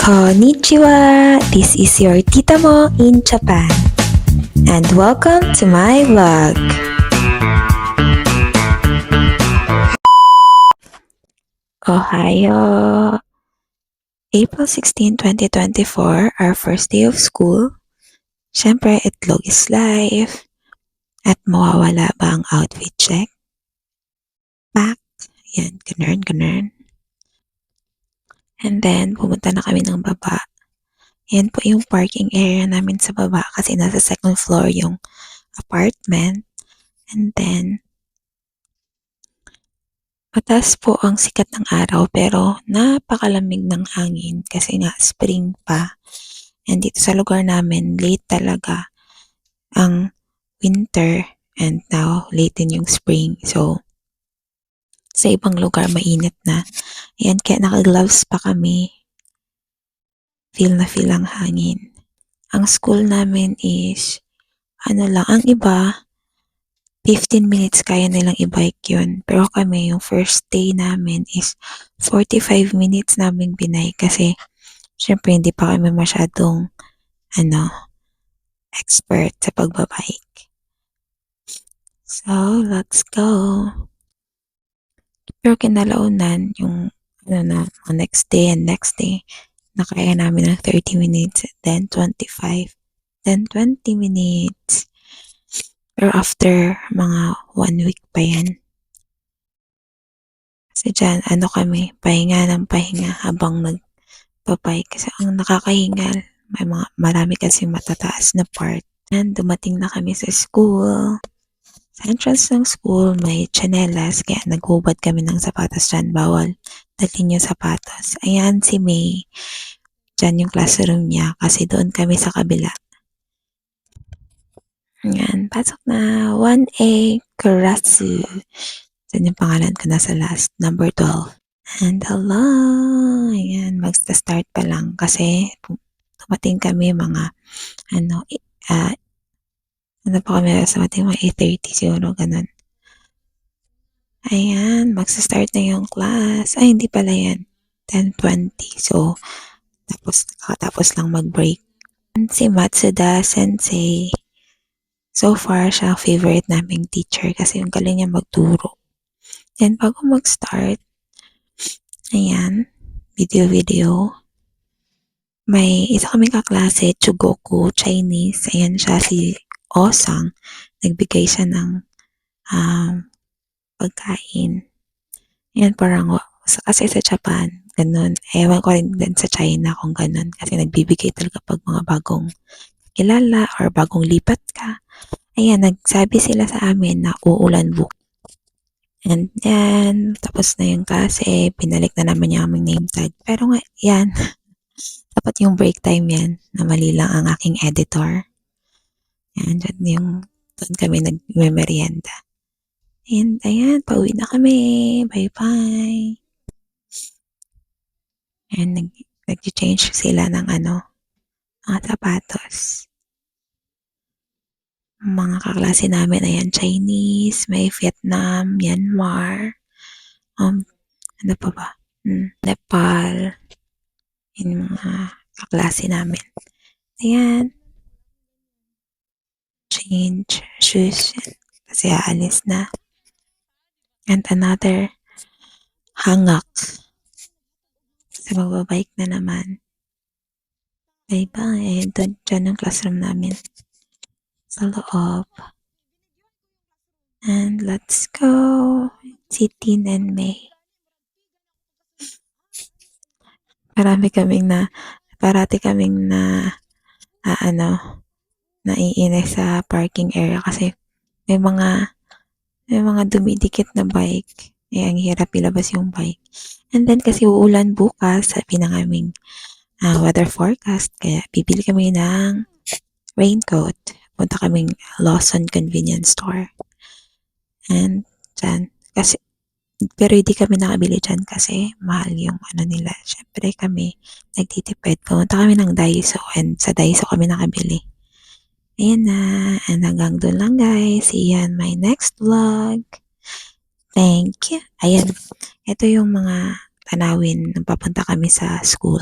Konnichiwa! This is your Tita Mo in Japan. And welcome to my vlog. Ohayo! April 16, 2024, our first day of school. Siyempre, itlog is life. At mawawala ba ang outfit check? Pack. Yan, ganun. And then, pumunta na kami ng baba. Yan po yung parking area namin sa baba kasi nasa second floor yung apartment. And then, mataas po ang sikat ng araw pero napakalamig ng hangin kasi nga spring pa. And dito sa lugar namin, late talaga ang winter and now late din yung spring. So, sa ibang lugar mainit na. Ayan, kaya naka-gloves pa kami. Feel na feel ang hangin. Ang school namin is, ang iba, 15 minutes kaya nilang i-bike yun. Pero kami, yung first day namin is 45 minutes namin binay kasi syempre hindi pa kami masyadong expert sa pagbabike. So, let's go. Pero kinalaunan, yung next day and next day, nakaya namin ng 30 minutes, then 25, then 20 minutes. Pero after mga 1 week pa yan. Kasi dyan, kami, pahinga ng pahinga habang nagpabike. Kasi ang nakakahingal, marami kasi matataas na part. And dumating na kami sa school. Sa entrance ng school, may chanelas, kaya naghubad kami ng sapatos dyan. Bawal dalhin yung sapatos. Ayan si May. Dyan yung classroom niya kasi doon kami sa kabila. Ayan, pasok na. 1A, Kurasu. Dyan yung pangalan ko nasa last, number 12. And hello! Ayan, magsta-start pa lang kasi dumating kami mga, sa ating mga 8:30 siguro, ganun. Ayan, magsa-start na yung class. Ay, hindi pala yan. 10:20. So, kakatapos lang mag-break. Si Matsuda Sensei. So far, siya ang favorite naming teacher kasi yung galing niya magturo. Then, bago mag-start, ayan, video. May isa kaming kaklase, Chugoku, Chinese. Ayan siya, si Osang. Nagbigay siya ng pagkain. Yan parang, kasi sa Japan, ganun. Ewan ko rin din sa China kung ganun. Kasi nagbibigay talaga pag mga bagong kilala or bagong lipat ka. Ayan, nagsabi sila sa amin na uulan book. And yan, tapos na yung klase, pinalik na naman yung aming name tag. Pero nga, yan, dapat yung break time yan, na mali lang ang aking editor. Yan, doon kami nagme-merienda. And ayan, pauwi na kami. Bye-bye. And nag-change sila ng mga sapatos. Mga kaklase namin, ayan, Chinese, may Vietnam, Myanmar, ano pa ba? Nepal. Yung mga kaklase namin. Ayan. Change shoes. Kasi aalis na. And another hangak. Kasi magbabike na naman. Bye-bye. Dyan yung classroom namin. Sa loob. And let's go. Si Tin and May. Parati kaming naiinis sa parking area kasi may mga dumidikit na bike. Ang hirap ilabas yung bike. And then kasi uulan bukas, sabi ng aming weather forecast, kaya bibili kami ng raincoat. Punta kaming Lawson Convenience Store. And dyan, pero hindi kami nakabili dyan kasi mahal yung nila. Syempre kami, nagtitipid. Pumunta kami ng Daiso and sa Daiso kami nakabili. Ayan na. And hanggang doon lang guys. See you on my next vlog. Thank you. Ayan. Ito yung mga tanawin nung papunta kami sa school.